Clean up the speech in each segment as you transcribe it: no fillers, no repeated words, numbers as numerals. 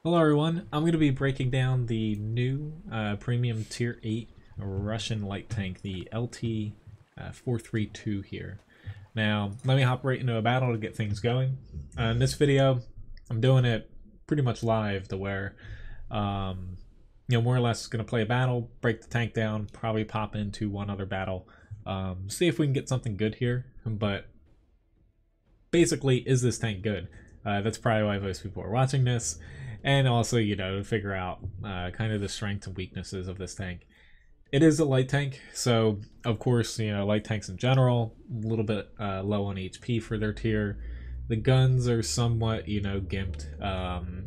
Hello everyone, I'm going to be breaking down the new premium tier 8 Russian light tank, the LT-432 here. Now, let me hop right into a battle to get things going. In this video, I'm doing it pretty much live to where, more or less going to play a battle, break the tank down, probably pop into one other battle, see if we can get something good here, but basically, is this tank good? That's probably why most people are watching this. And also, to figure out kind of the strengths and weaknesses of this tank. It is a light tank, so of course, light tanks in general, a little bit low on HP for their tier. The guns are somewhat, gimped.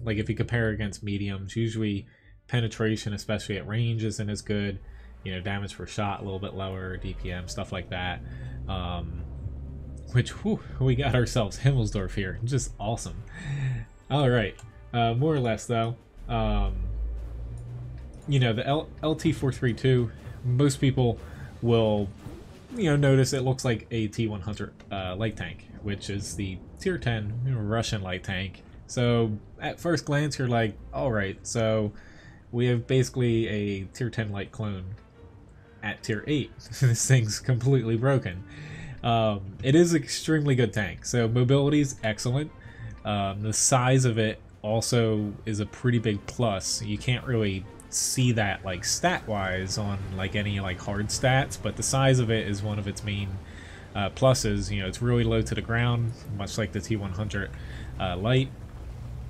Like if you compare against mediums, usually penetration, especially at range, isn't as good. Damage per shot a little bit lower, DPM, stuff like that. Which, whew, we got ourselves Himmelsdorf here, just awesome. All right. More or less, though, the LT-432, most people will, notice it looks like a T-100 light tank, which is the tier 10 Russian light tank. So at first glance, you're like, all right, so we have basically a tier 10 light clone at tier 8. This thing's completely broken. It is an extremely good tank, so mobility is excellent. The size of it also is a pretty big plus. You can't really see that like stat wise on like any like hard stats, but the size of it is one of its main pluses. It's really low to the ground, much like the T100 light,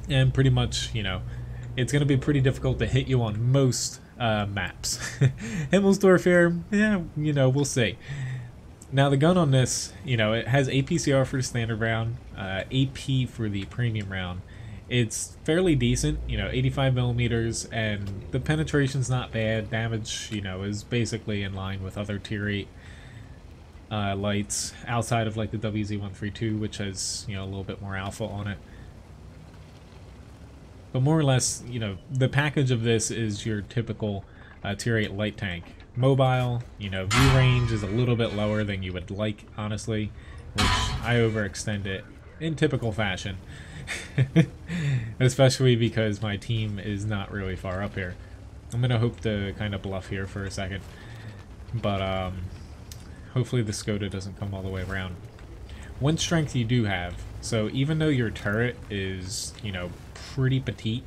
and pretty much it's going to be pretty difficult to hit you on most maps. Himmelsdorf here, yeah, we'll see. Now the gun on this, it has APCR for the standard round, AP for the premium round. It's fairly decent, 85 millimeters, and the penetration's not bad. Damage, is basically in line with other tier 8 lights, outside of like the WZ-132, which has, a little bit more alpha on it. But more or less, the package of this is your typical tier 8 light tank. Mobile, view range is a little bit lower than you would like, honestly, which I overextend it in typical fashion. Especially because my team is not really far up here. I'm gonna hope to kind of bluff here for a second, but hopefully the Skoda doesn't come all the way around. One strength you do have, so even though your turret is pretty petite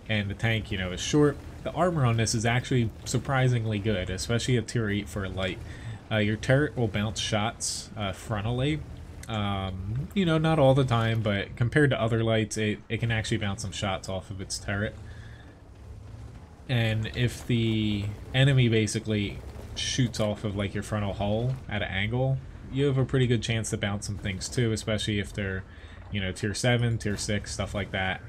and the tank is short, the armor on this is actually surprisingly good, especially at tier 8 for a light. Your turret will bounce shots frontally. Not all the time, but compared to other lights, it can actually bounce some shots off of its turret. And if the enemy basically shoots off of like your frontal hull at an angle, you have a pretty good chance to bounce some things too, especially if they're, tier 7, tier 6, stuff like that.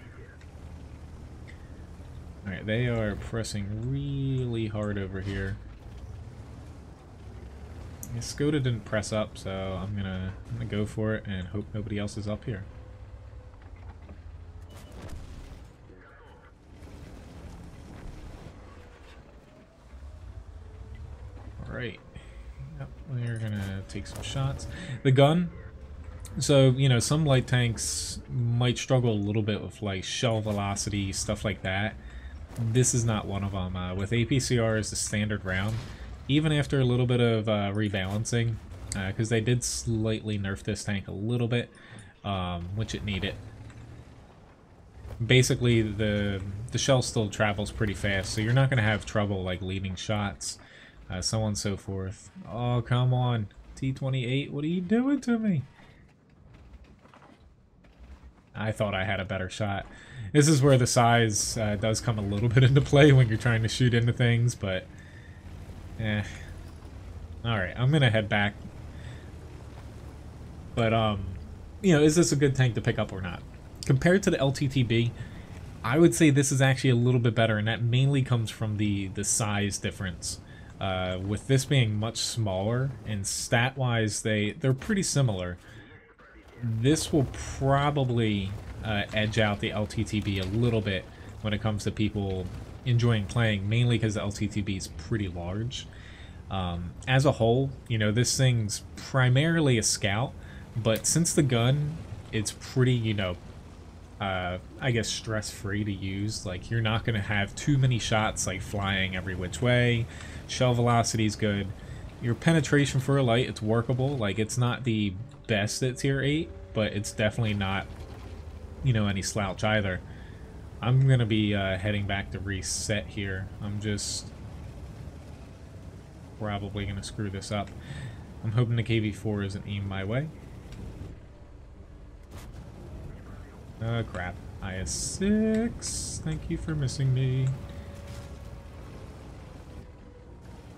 Alright, they are pressing really hard over here. Skoda didn't press up, so I'm gonna go for it and hope nobody else is up here. Alright. Yep, we're gonna take some shots. The gun, so some light tanks might struggle a little bit with like shell velocity, stuff like that. This is not one of them. With APCR as the standard round, even after a little bit of rebalancing, because they did slightly nerf this tank a little bit, which it needed. Basically, the shell still travels pretty fast, so you're not going to have trouble like leading shots, so on and so forth. Oh, come on. T-28, what are you doing to me? I thought I had a better shot. This is where the size does come a little bit into play when you're trying to shoot into things, but alright, I'm gonna head back. But, is this a good tank to pick up or not? Compared to the LTTB, I would say this is actually a little bit better, and that mainly comes from the size difference. With this being much smaller, and stat-wise, they're pretty similar. This will probably edge out the LTTB a little bit when it comes to people enjoying playing, mainly because the LTTB is pretty large. As a whole, this thing's primarily a scout, but since the gun, it's pretty, I guess, stress-free to use. Like, you're not going to have too many shots, like, flying every which way. Shell velocity is good. Your penetration for a light, it's workable. Like, it's not the best at tier 8, but it's definitely not, you know, any slouch either. I'm going to be heading back to reset here. I'm just probably going to screw this up. I'm hoping the KV-4 isn't aimed my way. Oh, crap. IS-6. Thank you for missing me.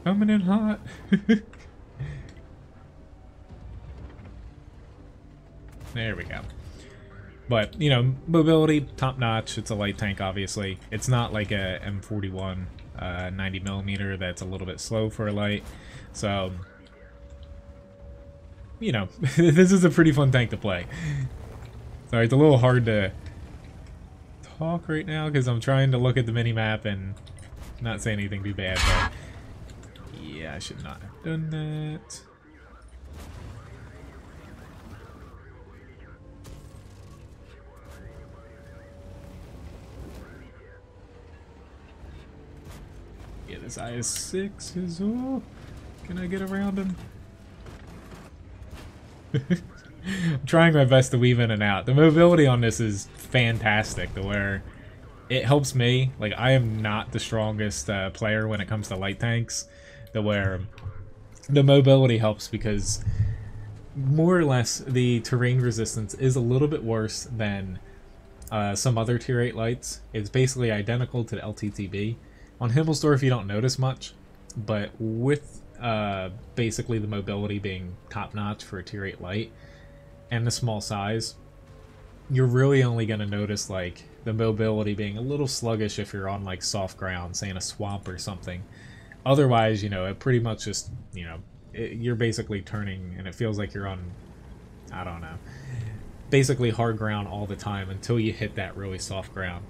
Coming in hot. There we go. But, you know, mobility, top notch. It's a light tank, obviously. It's not like a M41 90mm that's a little bit slow for a light. So, you know, this is a pretty fun tank to play. Sorry, it's a little hard to talk right now because I'm trying to look at the minimap and not say anything too bad, but yeah, I should not have done that. Yeah, this IS-6 is... Oh, can I get around him? I'm trying my best to weave in and out. The mobility on this is fantastic, to where it helps me. Like, I am not the strongest player when it comes to light tanks, to where the mobility helps because more or less the terrain resistance is a little bit worse than some other tier 8 lights. It's basically identical to the LTTB. On Himmelsdorf you don't notice much, but with basically the mobility being top notch for a tier 8 light, and the small size, you're really only going to notice like the mobility being a little sluggish if you're on like soft ground, say in a swamp or something. Otherwise, you know, it pretty much just, you know, you're basically turning and it feels like you're on, I don't know, basically hard ground all the time until you hit that really soft ground.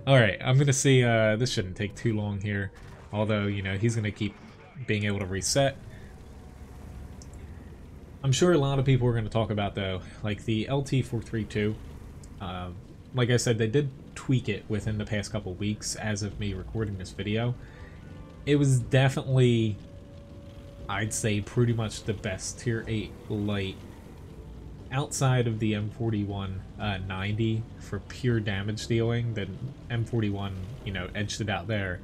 Alright, I'm going to see, this shouldn't take too long here, although, you know, he's going to keep being able to reset. I'm sure a lot of people are going to talk about, though, like the LT-432. Like I said, they did tweak it within the past couple weeks as of me recording this video. It was definitely, I'd say, pretty much the best tier 8 light outside of the M41 90 for pure damage dealing. The M41, you know, edged it out there.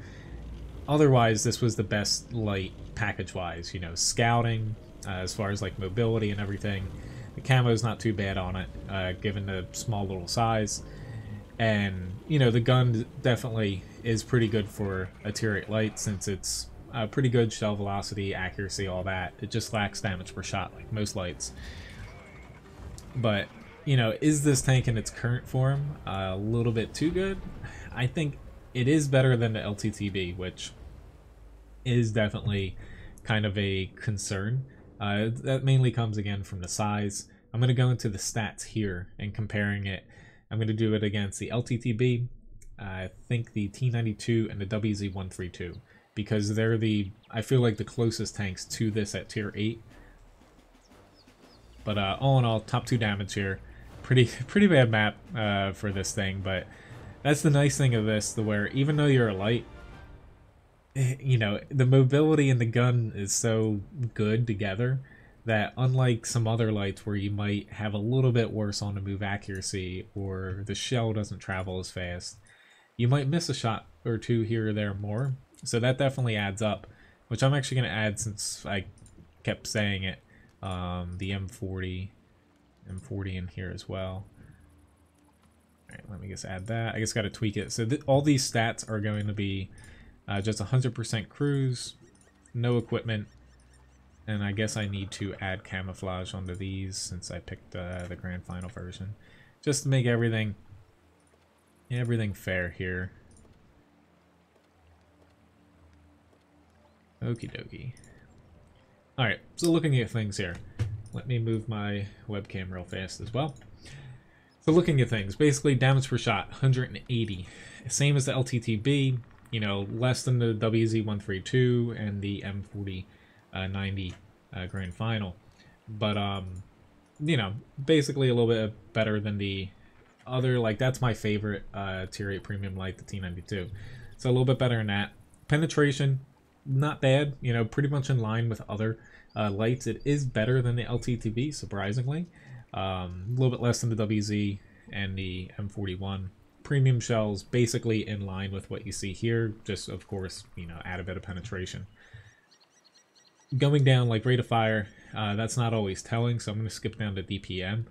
Otherwise, this was the best light package-wise, you know, scouting, as far as like mobility and everything. The camo's not too bad on it, given the small little size. And, you know, the gun definitely is pretty good for a tier 8 light since it's pretty good shell velocity, accuracy, all that. It just lacks damage per shot like most lights. But, you know, is this tank in its current form a little bit too good? I think it is better than the LTTB, which is definitely kind of a concern. That mainly comes again from the size. I'm going to go into the stats here and comparing it. I'm going to do it against the LTTB, I think the T92 and the WZ-132, because they're the, I feel like, the closest tanks to this at tier 8. But all in all, top 2 damage here. Pretty bad map for this thing, but that's the nice thing of this, where even though you're a light, you know, the mobility and the gun is so good together that unlike some other lights where you might have a little bit worse on the move accuracy or the shell doesn't travel as fast, you might miss a shot or two here or there more. So that definitely adds up, which I'm actually going to add since I kept saying it, the M40 in here as well. Alright, let me just add that. I just got to tweak it. So all these stats are going to be just 100% cruise, no equipment, and I guess I need to add camouflage onto these since I picked the grand final version, just to make everything fair here. Okie dokie. Alright, so looking at things here. Let me move my webcam real fast as well. So looking at things, basically damage per shot, 180. Same as the LTTB, you know, less than the WZ-132 and the M40 90 Grand Final. But you know, basically a little bit better than the other, like, that's my favorite tier 8 premium light, the T92. So a little bit better than that. Penetration, not bad, you know, pretty much in line with other lights. It is better than the LTTB, surprisingly. A little bit less than the WZ and the M41. Premium shells basically in line with what you see here, just of course, you know, add a bit of penetration. Going down like rate of fire, that's not always telling, so I'm going to skip down to DPM.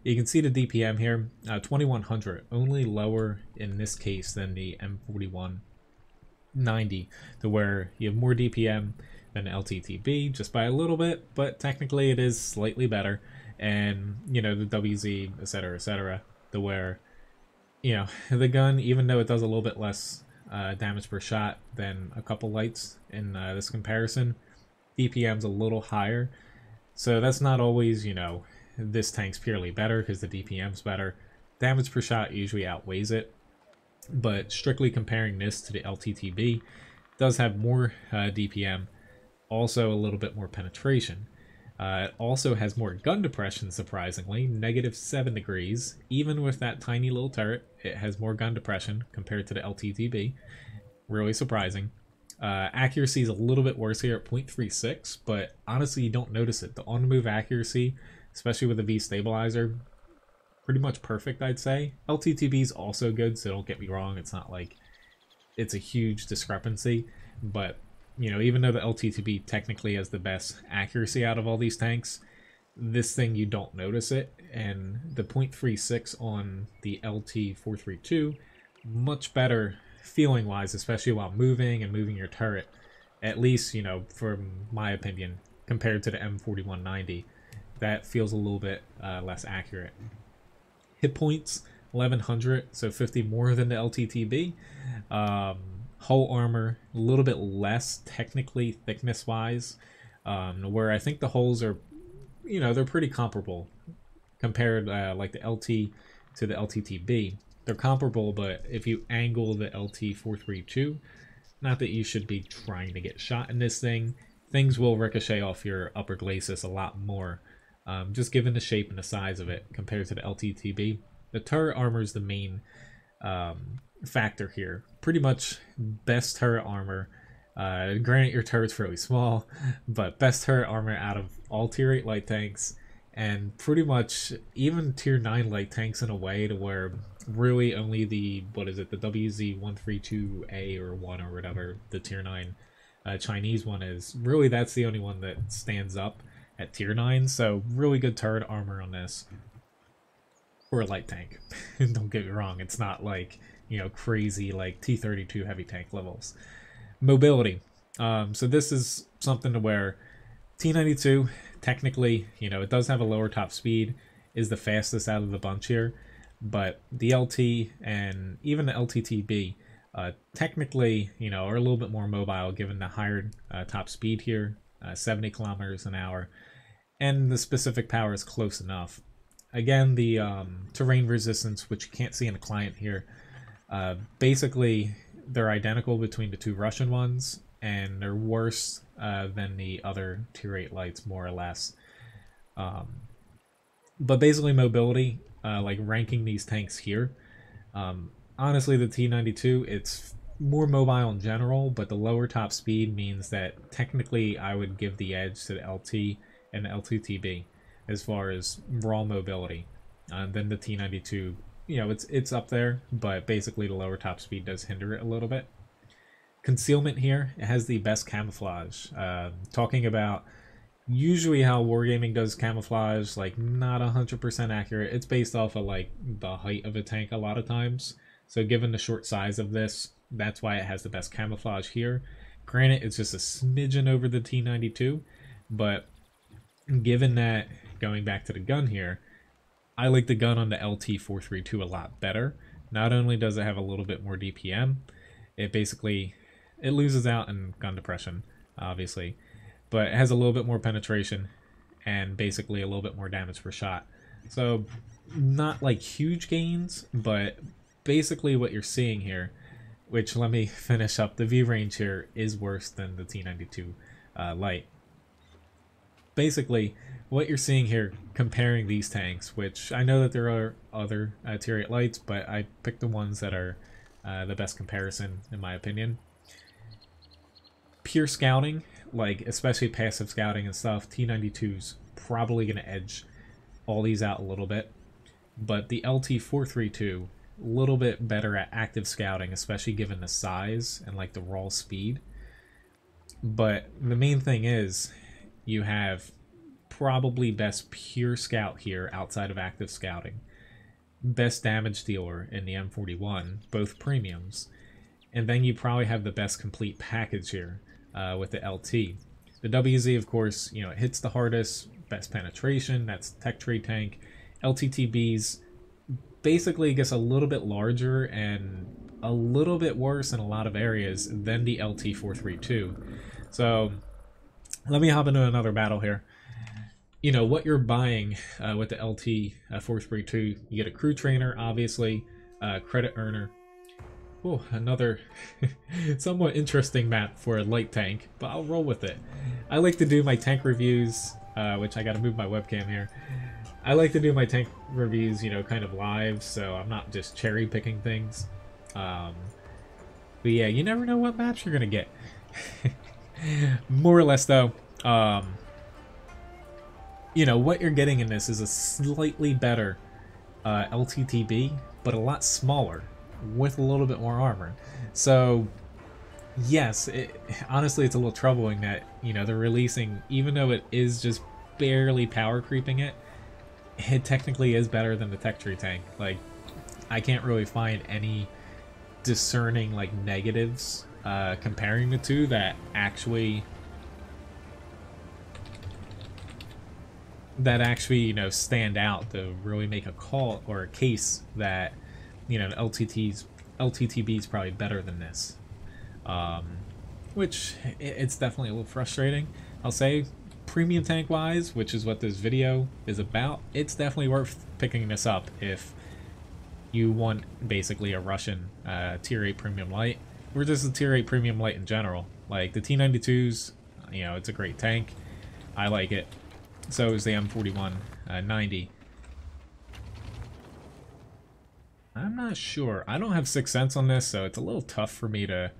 You can see the DPM here, 2100, only lower in this case than the M4190, to where you have more DPM than LTTB, just by a little bit, but technically it is slightly better. And, you know, the WZ, etc., to where, you know, the gun, even though it does a little bit less damage per shot than a couple lights in this comparison, DPM's a little higher. So that's not always, you know, this tank's purely better because the DPM's better. Damage per shot usually outweighs it. But strictly comparing this to the LTTB, does have more DPM, also a little bit more penetration. It also has more gun depression, surprisingly, -7 degrees. Even with that tiny little turret, it has more gun depression compared to the LTTB. Really surprising. Accuracy is a little bit worse here at 0.36, but honestly you don't notice it. The on-the-move accuracy, especially with the V stabilizer, pretty much perfect, I'd say. LTTB is also good, so don't get me wrong, it's not like it's a huge discrepancy, but you know, even though the LTTB technically has the best accuracy out of all these tanks, this thing you don't notice it, and the 0.36 on the LT-432, much better feeling wise, especially while moving and moving your turret, at least, you know, from my opinion, compared to the M4190. That feels a little bit less accurate. Hit points 1100, so 50 more than the LTTB. Hull armor a little bit less technically thickness wise, where I think the hulls are, you know, they're pretty comparable compared like the LT to the LTTB. They're comparable, but if you angle the LT-432, not that you should be trying to get shot in this thing, things will ricochet off your upper glacis a lot more, just given the shape and the size of it compared to the LTTB. The turret armor is the main factor here. Pretty much best turret armor. Granted, your turret's fairly small, but best turret armor out of all tier 8 light tanks, and pretty much even tier 9 light tanks in a way to where really only the, what is it, the WZ-132A or 1 or whatever, the tier 9 Chinese one is, really that's the only one that stands up at tier 9, so really good turret armor on this. For a light tank. Don't get me wrong, it's not like, you know, crazy like T-32 heavy tank levels. Mobility. So this is something to where T-92, technically, you know, it does have a lower top speed, is the fastest out of the bunch here, but the LT and even the LTTB technically, you know, are a little bit more mobile given the higher top speed here, 70 kilometers an hour, and the specific power is close enough. Again, the terrain resistance, which you can't see in the client here, basically they're identical between the two Russian ones, and they're worse than the other tier 8 lights, more or less. But basically mobility, like ranking these tanks here, honestly the T-92, it's more mobile in general, but the lower top speed means that technically I would give the edge to the LT and the LTTB as far as raw mobility. Then the T-92, you know, it's up there, but basically the lower top speed does hinder it a little bit. Concealment here, it has the best camouflage. Talking about usually how Wargaming does camouflage, like not 100% accurate. It's based off of like the height of a tank a lot of times. So given the short size of this, that's why it has the best camouflage here. Granted, it's just a smidgen over the T-92, but given that, going back to the gun here, I like the gun on the LT-432 a lot better. Not only does it have a little bit more DPM, it loses out in gun depression, obviously, but it has a little bit more penetration and basically a little bit more damage per shot. So not like huge gains, but basically what you're seeing here, which let me finish up, the V range here is worse than the T-92 light. basically, what you're seeing here, comparing these tanks, which I know that there are other tier 8 lights, but I picked the ones that are the best comparison, in my opinion. Pure scouting, like especially passive scouting and stuff, T92's probably going to edge all these out a little bit. But the LT-432, a little bit better at active scouting, especially given the size and like the raw speed. But the main thing is, you have probably best pure scout here outside of active scouting. Best damage dealer in the M41, both premiums. And then you probably have the best complete package here with the LT. The WZ, of course, you know, it hits the hardest, best penetration, that's tech trade tank. LTTBs basically gets a little bit larger and a little bit worse in a lot of areas than the LT-432. So let me hop into another battle here. You know, what you're buying with the LT-432, you get a crew trainer, obviously, credit earner. Oh, another somewhat interesting map for a light tank, but I'll roll with it. I like to do my tank reviews, which I gotta move my webcam here. I like to do my tank reviews, you know, kind of live, so I'm not just cherry picking things. But yeah, you never know what maps you're gonna get. More or less, though, you know, what you're getting in this is a slightly better LTTB, but a lot smaller, with a little bit more armor. So, yes, honestly, it's a little troubling that, you know, they're releasing, even though it is just barely power creeping it, it technically is better than the tech tree tank. Like, I can't really find any discerning, like, negatives comparing the two that actually, you know, stand out to really make a call or a case that, you know, LTTB is probably better than this. Which, it's definitely a little frustrating. I'll say, premium tank wise, which is what this video is about, it's definitely worth picking this up if you want basically a Russian tier 8 premium light, or just a tier 8 premium light in general. Like the T92s, you know, it's a great tank. I like it. So is the M41 90. I'm not sure. I don't have Sixth Sense on this, so it's a little tough for me to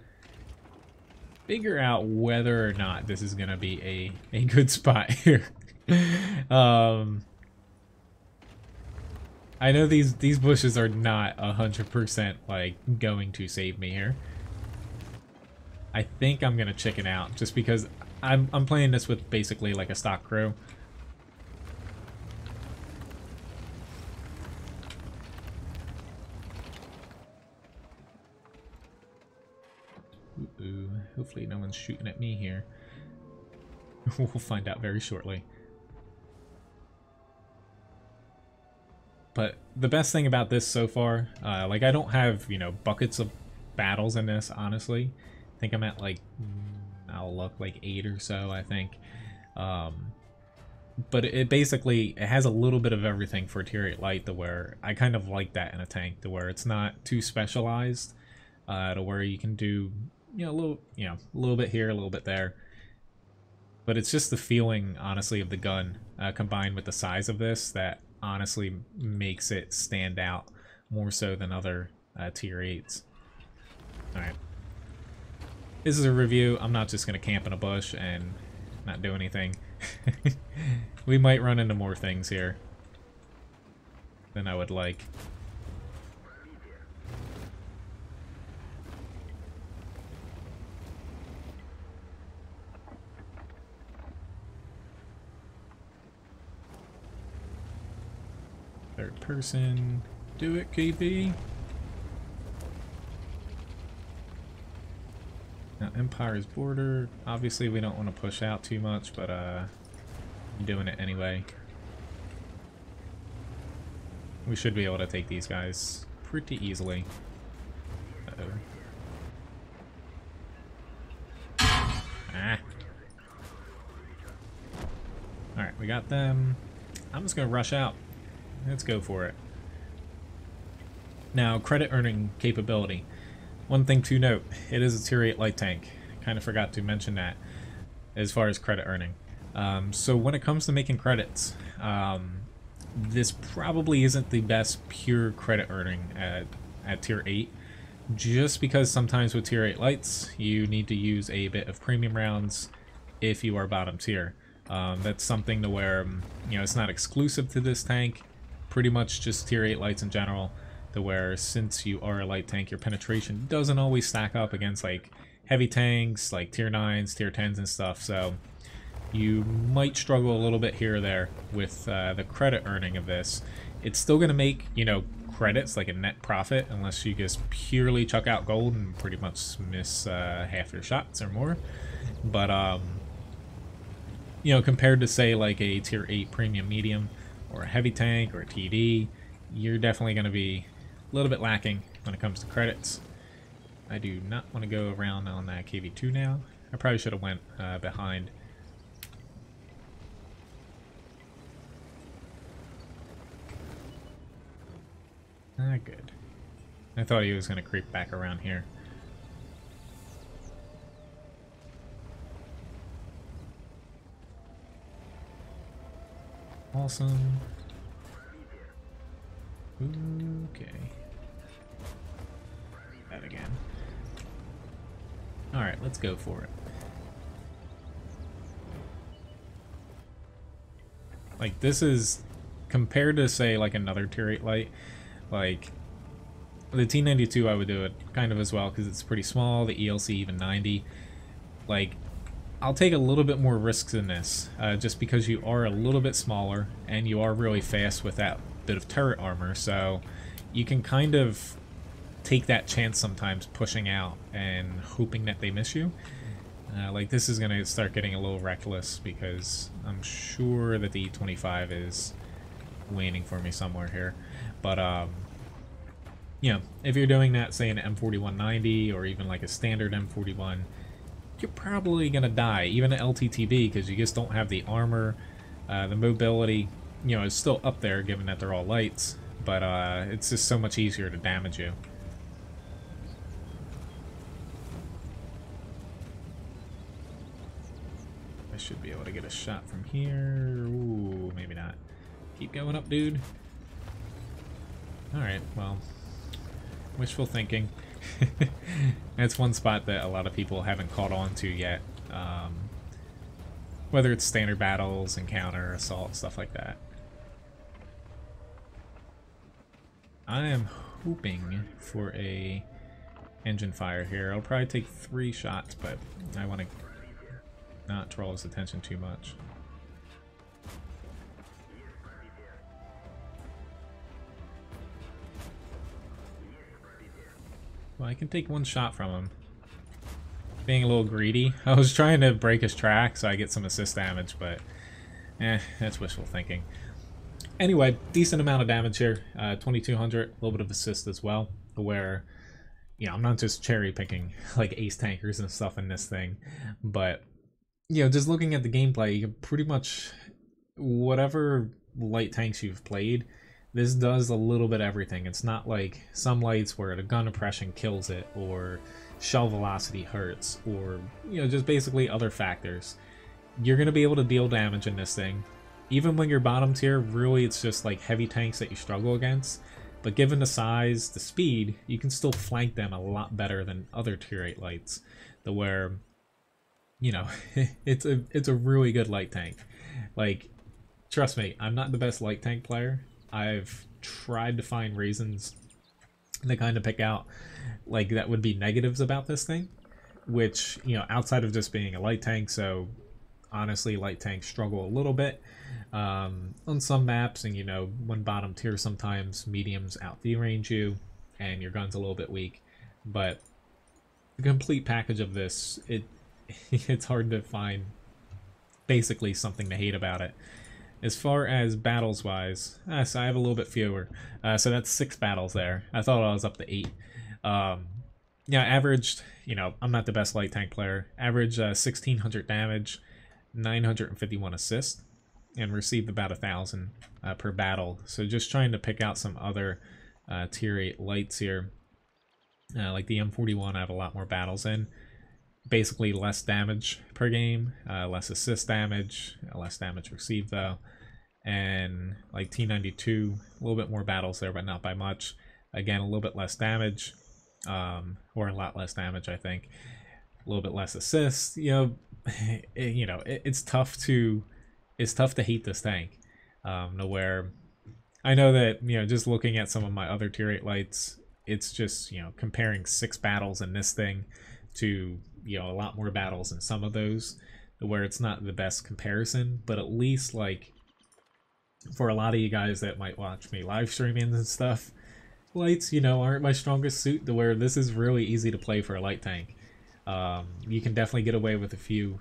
figure out whether or not this is going to be a good spot here. I know these bushes are not 100% like going to save me here. I think I'm going to chicken out just because I'm playing this with basically like a stock crew. Ooh, hopefully no one's shooting at me here. We'll find out very shortly. But the best thing about this so far, like I don't have, you know, buckets of battles in this, honestly. I think I'm at like, I'll look like 8 or so, I think. But it basically, it has a little bit of everything for tier 8 light, to where I kind of like that in a tank, to where it's not too specialized, to where you can do, you know, a little bit here, a little bit there. But it's just the feeling, honestly, of the gun combined with the size of this that honestly makes it stand out more so than other tier 8s. Alright. This is a review. I'm not just going to camp in a bush and not do anything. We might run into more things here than I would like. Third person. Do it, KB. Now, Empire's border. Obviously, we don't want to push out too much, but I'm doing it anyway. We should be able to take these guys pretty easily. Uh-oh. Ah. Alright, we got them. I'm just going to rush out. Let's go for it. Now, credit earning capability. One thing to note, it is a tier 8 light tank. Kind of forgot to mention that as far as credit earning. So when it comes to making credits, this probably isn't the best pure credit earning at tier 8, just because sometimes with tier 8 lights you need to use a bit of premium rounds if you are bottom tier. That's something to where, it's not exclusive to this tank, pretty much just tier 8 lights in general, to where since you are a light tank, your penetration doesn't always stack up against like heavy tanks like tier 9s, tier 10s and stuff, so you might struggle a little bit here or there with the credit earning of this. It's still going to make, credits, like a net profit, unless you just purely chuck out gold and pretty much miss half your shots or more. But, compared to, say, like a tier 8 premium medium or a heavy tank or a TD, you're definitely going to be a little bit lacking when it comes to credits. I do not want to go around on that KV2 now. I probably should have went behind. Good. I thought he was going to creep back around here. Awesome. Okay. That again. Alright, let's go for it. Like, this is, compared to, say, like another tier 8 light, like, the T92 I would do it kind of as well because it's pretty small, the ELC even 90. Like, I'll take a little bit more risks in this, just because you are a little bit smaller and you are really fast with that bit of turret armor, so you can kind of take that chance sometimes pushing out and hoping that they miss you. Like, this is going to start getting a little reckless because I'm sure that the E25 is waiting for me somewhere here. But, if you're doing that, say, in an M4190 or even like a standard M41, you're probably going to die, even at LTTB, because you just don't have the armor. The mobility, is still up there given that they're all lights, but it's just so much easier to damage you. I should be able to get a shot from here. Ooh, maybe not. Keep going up, dude. Alright, well, wishful thinking. That's one spot that a lot of people haven't caught on to yet. Whether it's standard battles, encounter, assault, stuff like that. I am hoping for a engine fire here. I'll probably take 3 shots, but I want to not draw his attention too much. Well, I can take 1 shot from him. Being a little greedy. I was trying to break his track so I get some assist damage, but that's wishful thinking. Anyway, decent amount of damage here. 2200, a little bit of assist as well, where, I'm not just cherry picking like ace tankers and stuff in this thing, but, just looking at the gameplay, you pretty much, whatever light tanks you've played, this does a little bit of everything. It's not like some lights where the gun oppression kills it, or shell velocity hurts, or, just basically other factors. You're going to be able to deal damage in this thing. Even when you're bottom tier, really it's just like heavy tanks that you struggle against. But given the size, the speed, you can still flank them a lot better than other tier 8 lights. The where, it's a really good light tank. Like, trust me, I'm not the best light tank player. I've tried to find reasons to kind of pick out, like, that would be negatives about this thing. Which, outside of just being a light tank, so honestly, light tanks struggle a little bit on some maps, and when bottom tier, sometimes mediums out V-range you, and your gun's a little bit weak. But the complete package of this, it's hard to find basically something to hate about it. As far as battles wise, so I have a little bit fewer. So that's 6 battles there. I thought I was up to 8. Yeah, averaged, I'm not the best light tank player. Average 1600 damage, 951 assists, and received about 1,000 per battle. So just trying to pick out some other tier 8 lights here. Like the M41 I have a lot more battles in. basically less damage per game, less assist damage, less damage received though, and like T-92, a little bit more battles there, but not by much. Again, a little bit less damage, or a lot less damage, I think. A little bit less assists. It's tough to hate this tank. Nowhere, I know that just looking at some of my other tier 8 lights, it's just comparing 6 battles in this thing to a lot more battles in some of those, where it's not the best comparison, but at least like for a lot of you guys that might watch me live streaming and stuff, lights aren't my strongest suit, to where this is really easy to play for a light tank. You can definitely get away with a few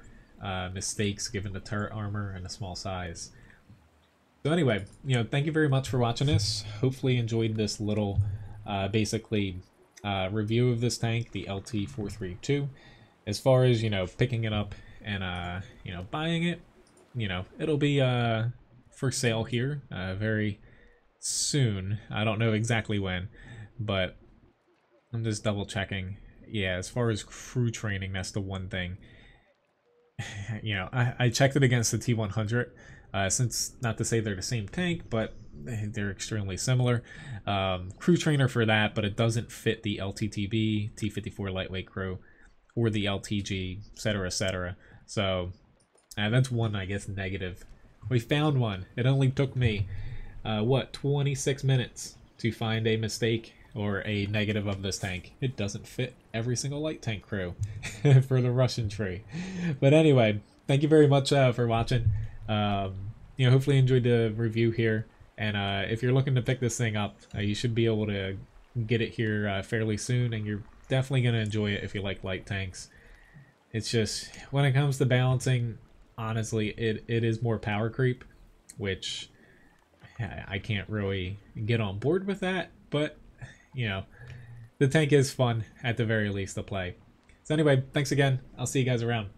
mistakes given the turret armor and the small size. So anyway, thank you very much for watching this. Hopefully you enjoyed this little basically review of this tank, the LT-432. As far as picking it up and buying it, it'll be for sale here very soon. I don't know exactly when, but I'm just double checking. Yeah, as far as crew training, that's the one thing. I checked it against the T100, since not to say they're the same tank, but they're extremely similar. Crew trainer for that, but it doesn't fit the LTTB, T54 lightweight crew, or the LTG, etc., etc. So that's one, I guess, negative. We found one. It only took me, 26 minutes to find a mistake or a negative of this tank. It doesn't fit every single light tank crew for the Russian tree. But anyway, thank you very much for watching. Hopefully you enjoyed the review here. And if you're looking to pick this thing up, you should be able to get it here fairly soon, and you're definitely going to enjoy it if you like light tanks. It's just, when it comes to balancing, honestly, it is more power creep, which I can't really get on board with that, but the tank is fun at the very least to play. So anyway, thanks again. I'll see you guys around.